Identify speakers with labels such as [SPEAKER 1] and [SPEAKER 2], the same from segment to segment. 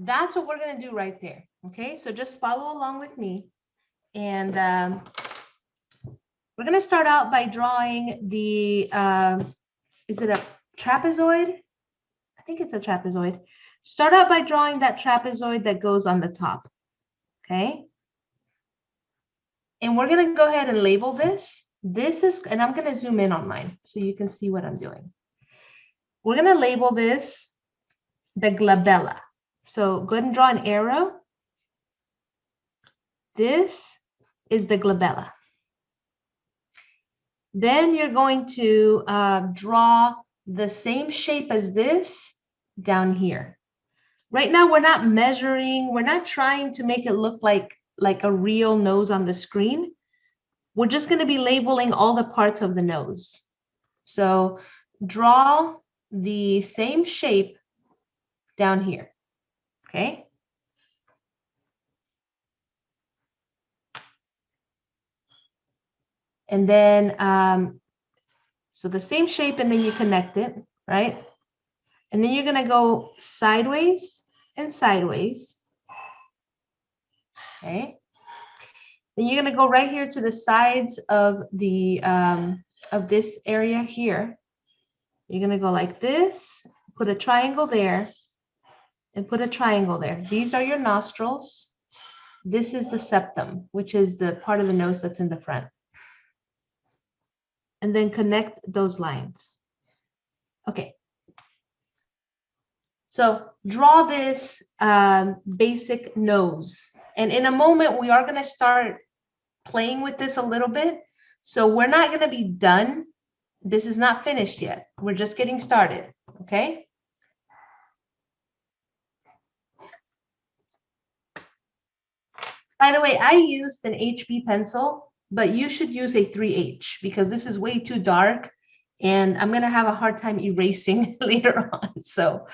[SPEAKER 1] That's what we're going to do right there. Okay, so just follow along with me. And we're going to start out by drawing the, is it a trapezoid? I think it's a trapezoid. Start out by drawing that trapezoid that goes on the top. Okay. And we're going to go ahead and label this. This is, and I'm going to zoom in on mine so you can see what I'm doing. We're going to label this the glabella. So go ahead and draw an arrow. This is the glabella. Then you're going to draw the same shape as this down here. Right now, we're not measuring. We're not trying to make it look like a real nose on the screen. We're just going to be labeling all the parts of the nose. So draw the same shape down here. Okay. And then, so the same shape, and then you connect it, right? And then you're going to go sideways and sideways. Okay. Then you're going to go right here to the sides of the of this area here. You're going to go like this, put a triangle there, and put a triangle there. These are your nostrils. This is the septum, which is the part of the nose that's in the front. And then connect those lines. Okay. So draw this basic nose. And in a moment, we are going to start playing with this a little bit. So we're not going to be done. This is not finished yet. We're just getting started. Okay. By the way, I used an HB pencil, but you should use a 3H because this is way too dark and I'm going to have a hard time erasing later on. So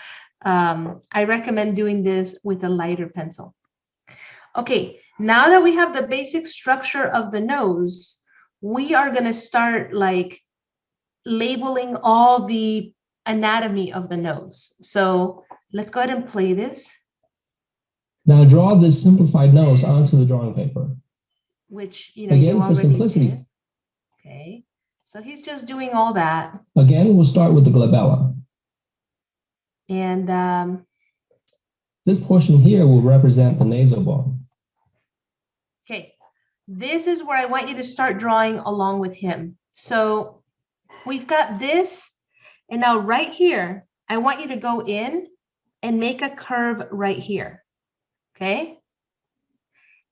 [SPEAKER 1] I recommend doing this with a lighter pencil. Okay, now that we have the basic structure of the nose, we are going to start like labeling all the anatomy of the nose. So let's go ahead and play this.
[SPEAKER 2] Now draw this simplified nose onto the drawing paper.
[SPEAKER 1] Which, you know,
[SPEAKER 2] again,
[SPEAKER 1] you
[SPEAKER 2] for simplicity.
[SPEAKER 1] Did. Okay, so he's just doing all that.
[SPEAKER 2] Again, we'll start with the glabella.
[SPEAKER 1] And
[SPEAKER 2] this portion here will represent the nasal bone.
[SPEAKER 1] Okay, this is where I want you to start drawing along with him. So we've got this, and now right here, I want you to go in and make a curve right here. Okay.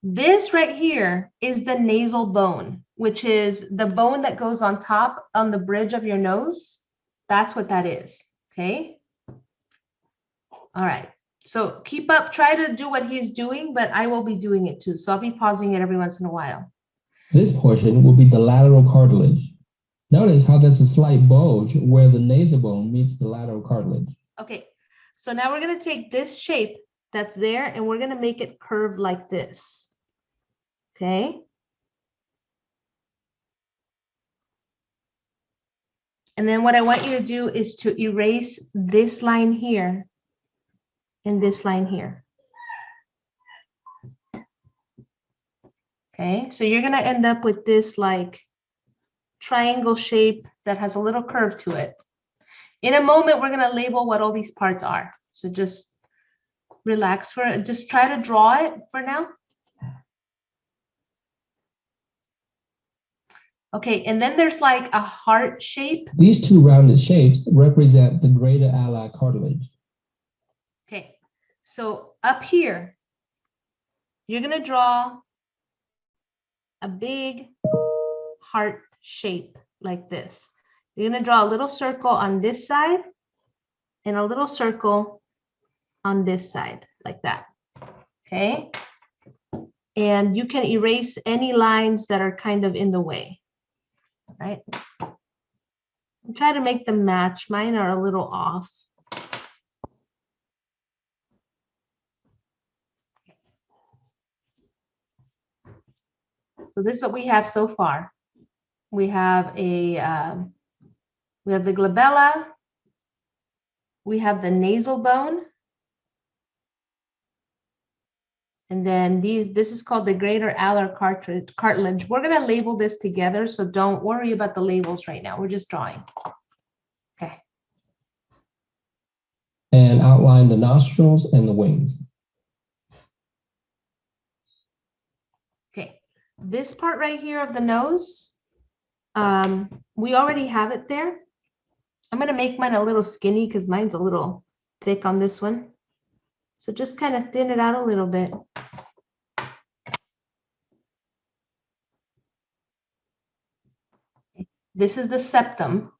[SPEAKER 1] This right here is the nasal bone, which is the bone that goes on top on the bridge of your nose. That's what that is. Okay. All right. So keep up, try to do what he's doing, but I will be doing it too. So I'll be pausing it every once in a while.
[SPEAKER 2] This portion will be the lateral cartilage. Notice how there's a slight bulge where the nasal bone meets the lateral cartilage.
[SPEAKER 1] Okay. So now we're going to take this shape that's there and we're going to make it curved like this. Okay. And then what I want you to do is to erase this line here and this line here. Okay, so you're going to end up with this like triangle shape that has a little curve to it. In a moment, we're going to label what all these parts are. So just relax for it. Just try to draw it for now. Okay, and then there's like a heart shape.
[SPEAKER 2] These two rounded shapes represent the greater alar cartilage.
[SPEAKER 1] Okay, so up here, you're going to draw a big heart shape like this. You're going to draw a little circle on this side and a little circle on this side like that. Okay. And you can erase any lines that are kind of in the way. Right. And try to make them match. Mine are a little off. So this is what we have so far. We have the glabella. We have the nasal bone. And then this is called the greater alar cartilage. We're going to label this together, so don't worry about the labels right now. We're just drawing. Okay.
[SPEAKER 2] And outline the nostrils and the wings.
[SPEAKER 1] Okay. This part right here of the nose, we already have it there. I'm going to make mine a little skinny because mine's a little thick on this one. So just kind of thin it out a little bit. This is the septum,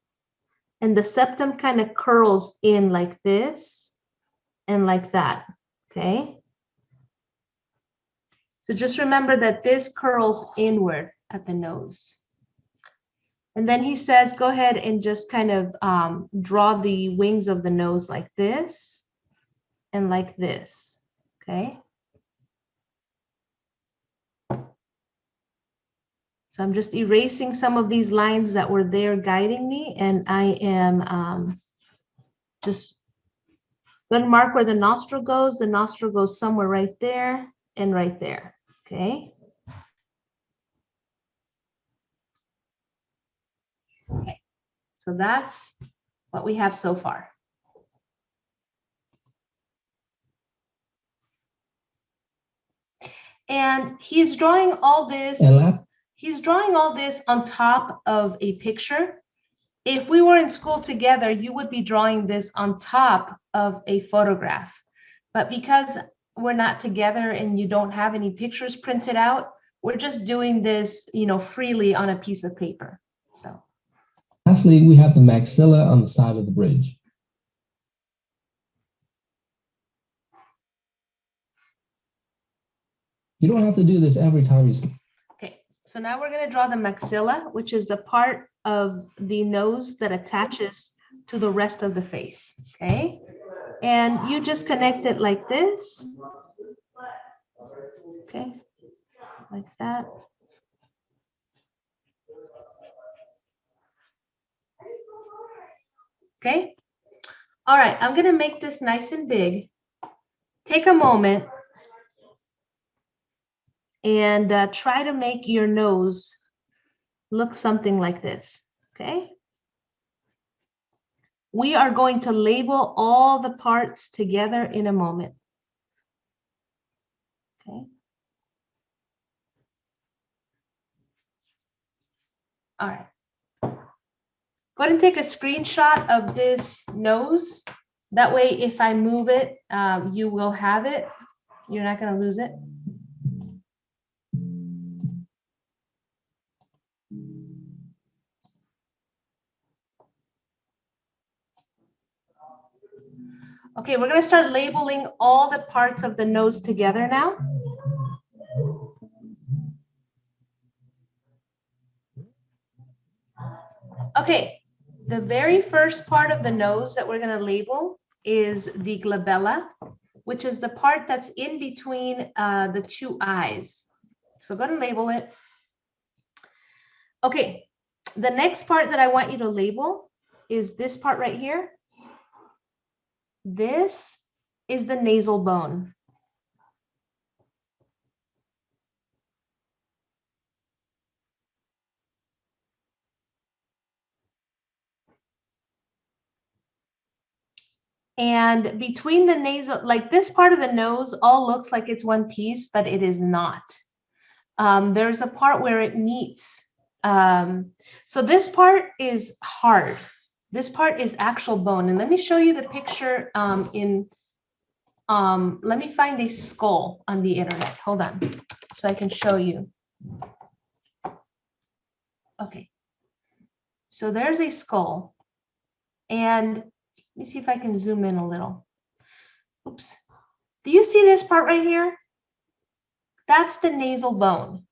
[SPEAKER 1] and the septum kind of curls in like this and like that, okay? So just remember that this curls inward at the nose. And then he says, go ahead and just kind of draw the wings of the nose like this and like this, okay? So I'm just erasing some of these lines that were there guiding me, and I am just going to mark where the nostril goes. The nostril goes somewhere right there and right there, okay? Okay, so that's what we have so far. And he's drawing all this. He's drawing all this on top of a picture. If we were in school together, you would be drawing this on top of a photograph. But because we're not together and you don't have any pictures printed out, we're just doing this, you know, freely on a piece of paper. So.
[SPEAKER 2] Lastly, we have the maxilla on the side of the bridge. You don't have to do this every time you.
[SPEAKER 1] Okay, so now we're going to draw the maxilla, which is the part of the nose that attaches to the rest of the face, okay? And you just connect it like this, okay, like that. Okay, all right, I'm going to make this nice and big. Take a moment and try to make your nose look something like this, okay? We are going to label all the parts together in a moment, okay? All right. Go ahead and take a screenshot of this nose. That way, if I move it, you will have it. You're not going to lose it. Okay, we're going to start labeling all the parts of the nose together now. Okay, the very first part of the nose that we're going to label is the glabella, which is the part that's in between the two eyes. So go ahead and label it. Okay, the next part that I want you to label is this part right here. This is the nasal bone. And between the nasal, like this part of the nose all looks like it's one piece, but it is not. There's a part where it meets. So this part is hard. This part is actual bone. And let me show you the picture let me find a skull on the internet. Hold on, so I can show you. Okay. So there's a skull. And let me see if I can zoom in a little. Oops. Do you see this part right here? That's the nasal bone.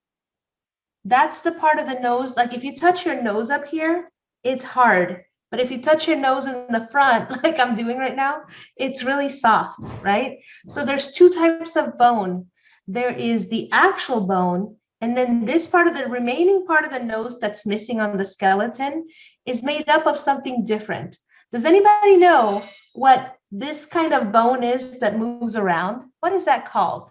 [SPEAKER 1] That's the part of the nose. Like if you touch your nose up here, it's hard. But if you touch your nose in the front, like I'm doing right now, it's really soft, right? So there's two types of bone. There is the actual bone, and then this part of the remaining part of the nose that's missing on the skeleton is made up of something different. Does anybody know what this kind of bone is that moves around? What is that called?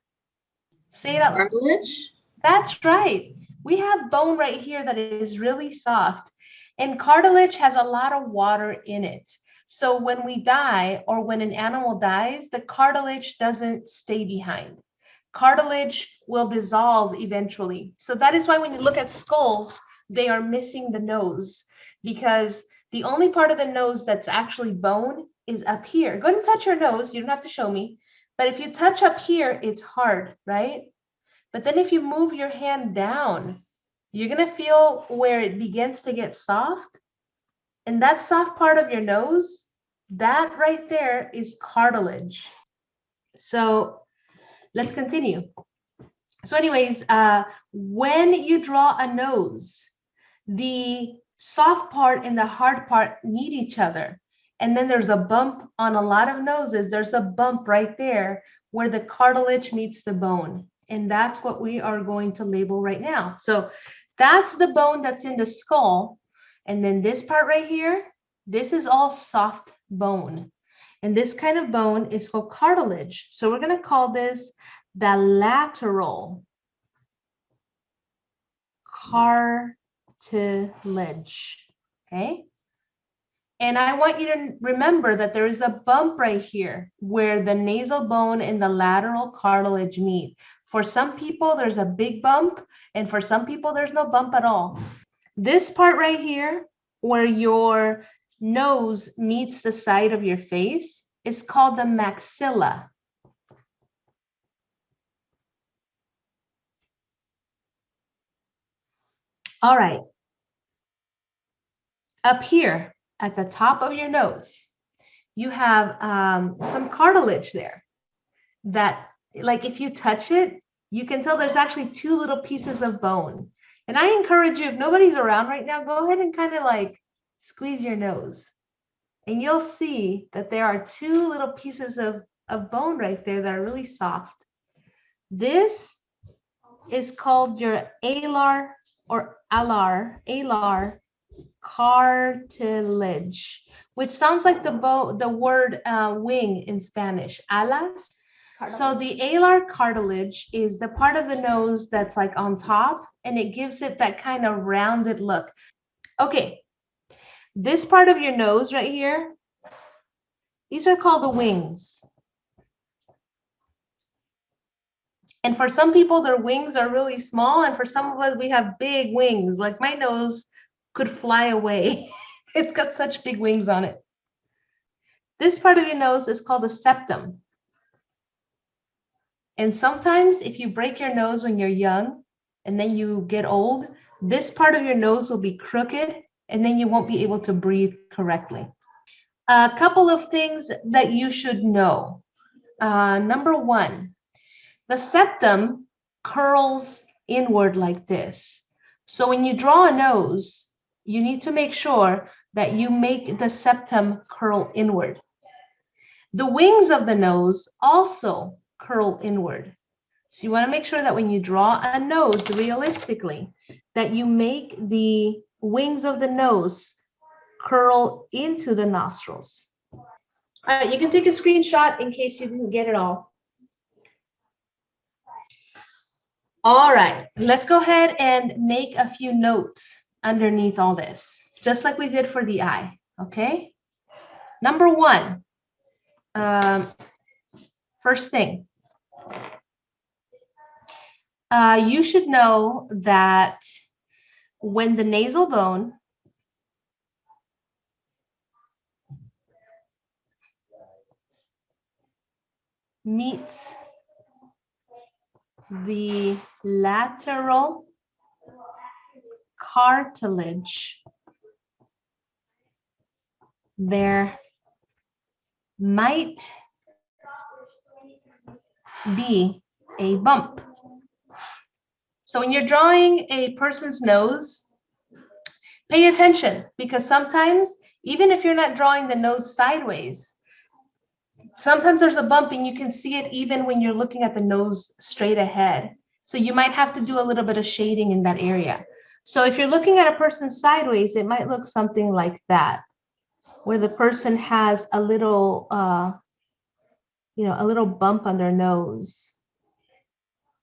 [SPEAKER 1] Say it out loud.
[SPEAKER 3] Cartilage?
[SPEAKER 1] That's right. We have bone right here that is really soft, and cartilage has a lot of water in it. So when we die or when an animal dies, the cartilage doesn't stay behind. Cartilage will dissolve eventually. So that is why when you look at skulls, they are missing the nose, because the only part of the nose that's actually bone is up here. Go ahead and touch your nose. You don't have to show me. But if you touch up here, it's hard, right? But then if you move your hand down, you're going to feel where it begins to get soft. And that soft part of your nose, that right there is cartilage. So let's continue. So anyways, when you draw a nose, the soft part and the hard part meet each other. And then there's a bump on a lot of noses. There's a bump right there where the cartilage meets the bone. And that's what we are going to label right now. So that's the bone that's in the skull. And then this part right here, this is all soft bone. And this kind of bone is called cartilage. So we're going to call this the lateral cartilage. Okay. And I want you to remember that there is a bump right here where the nasal bone and the lateral cartilage meet. For some people, there's a big bump, and for some people, there's no bump at all. This part right here, where your nose meets the side of your face, is called the maxilla. All right. Up here at the top of your nose, you have some cartilage there that, like, if you touch it, you can tell there's actually two little pieces of bone. And I encourage you, if nobody's around right now, go ahead and kind of like squeeze your nose. And you'll see that there are two little pieces of bone right there that are really soft. This is called your alar cartilage, which sounds like the word wing in Spanish, alas. So the alar cartilage is the part of the nose that's like on top, and it gives it that kind of rounded look. Okay, this part of your nose right here, these are called the wings. And for some people, their wings are really small, and for some of us, we have big wings. Like my nose could fly away. It's got such big wings on it. This part of your nose is called the septum. And sometimes if you break your nose when you're young and then you get old, this part of your nose will be crooked, and then you won't be able to breathe correctly. A couple of things that you should know. Number one, the septum curls inward like this. So when you draw a nose, you need to make sure that you make the septum curl inward. The wings of the nose also curl inward. So you want to make sure that when you draw a nose realistically, that you make the wings of the nose curl into the nostrils. All right, you can take a screenshot in case you didn't get it all. All right, let's go ahead and make a few notes underneath all this, just like we did for the eye, okay? Number one, first thing, you should know that when the nasal bone meets the lateral cartilage, there might be a bump. So when you're drawing a person's nose, pay attention, because sometimes, even if you're not drawing the nose sideways, sometimes there's a bump and you can see it even when you're looking at the nose straight ahead. So you might have to do a little bit of shading in that area. So if you're looking at a person sideways, it might look something like that, where the person has a little, a little bump on their nose.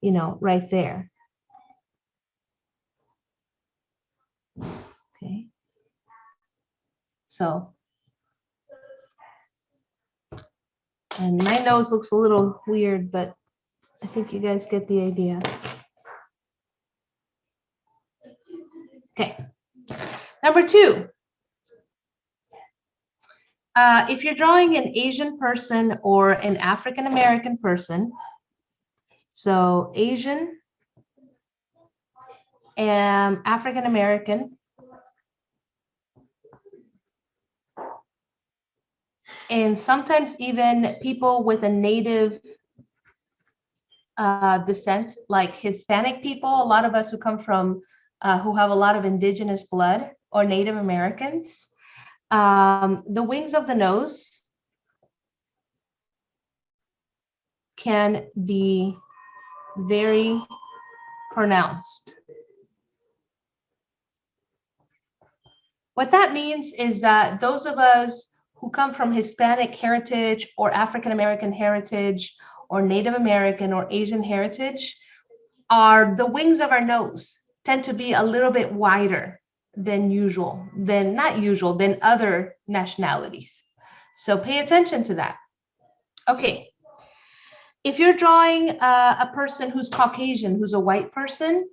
[SPEAKER 1] you know, right there. Okay. So, and my nose looks a little weird, but I think you guys get the idea. Okay. Number two. If you're drawing an Asian person or an African American person, so Asian and African American, and sometimes even people with a native descent, like Hispanic people, a lot of us who come from, who have a lot of indigenous blood, or Native Americans, the wings of the nose can be very pronounced. What that means is that those of us who come from Hispanic heritage or African American heritage or Native American or Asian heritage, the wings of our nose tend to be a little bit wider than usual, than other nationalities. So pay attention to that. Okay. If you're drawing a person who's Caucasian, who's a white person,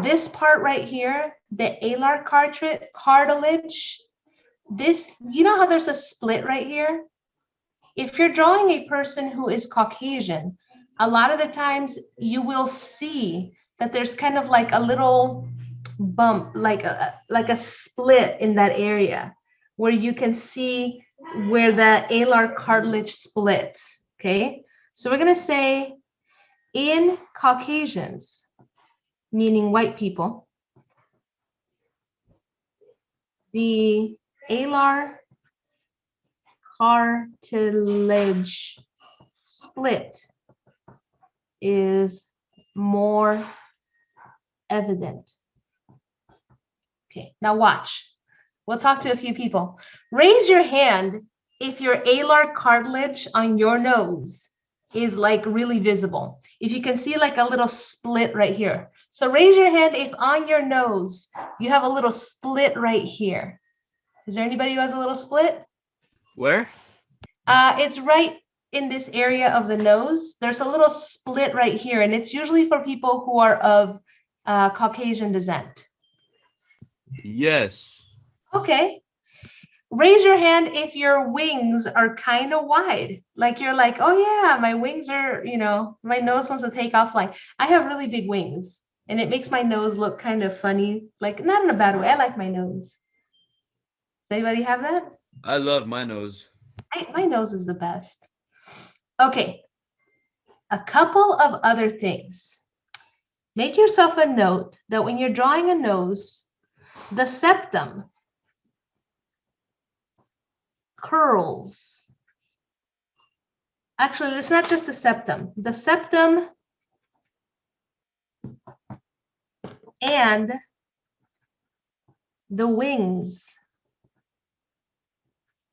[SPEAKER 1] this part right here, the alar cartilage, this, you know how there's a split right here? If you're drawing a person who is Caucasian, a lot of the times you will see that there's kind of like a little bump, like a split in that area where you can see where the alar cartilage splits, okay? So we're gonna say in Caucasians, meaning white people, the alar cartilage split is more evident. Okay, now watch. We'll talk to a few people. Raise your hand if your alar cartilage on your nose is like really visible. If you can see like a little split right here. So raise your hand if on your nose you have a little split right here. Is there anybody who has a little split?
[SPEAKER 3] Where?
[SPEAKER 1] It's right in this area of the nose. There's a little split right here, and it's usually for people who are of Caucasian descent.
[SPEAKER 3] Yes.
[SPEAKER 1] Okay. Raise your hand if your wings are kind of wide. Like you're like, oh yeah, my wings are, you know, my nose wants to take off. Like I have really big wings and it makes my nose look kind of funny. Like not in a bad way. I like my nose. Does anybody have that?
[SPEAKER 3] I love my nose.
[SPEAKER 1] My nose is the best. Okay. A couple of other things. Make yourself a note that when you're drawing a nose, the septum curls. Actually, it's not just the septum. The septum and the wings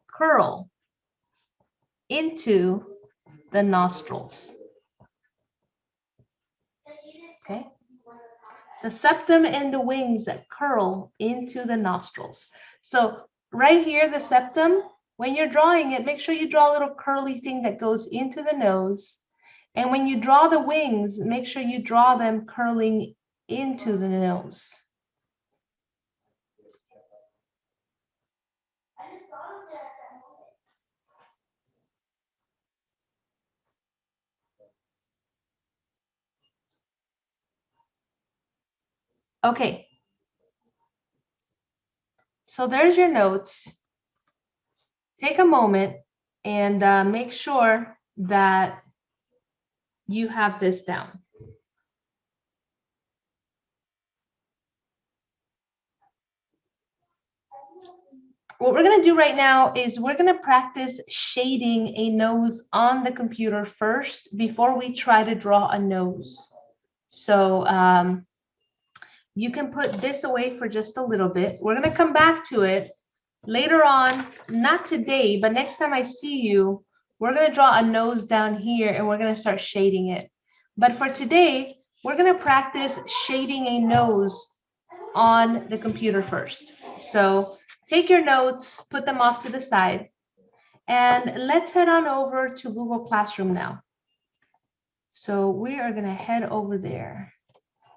[SPEAKER 1] curl into the nostrils. Okay? The septum and the wings that curl into the nostrils. So right here, the septum, when you're drawing it, make sure you draw a little curly thing that goes into the nose. And when you draw the wings, make sure you draw them curling into the nose. Okay. So there's your notes. Take a moment and make sure that you have this down. What we're going to do right now is we're going to practice shading a nose on the computer first before we try to draw a nose. So you can put this away for just a little bit. We're going to come back to it later on, not today, but next time I see you, we're going to draw a nose down here and we're going to start shading it. But for today, we're going to practice shading a nose on the computer first. So take your notes, put them off to the side, and let's head on over to Google Classroom now. So we are going to head over there.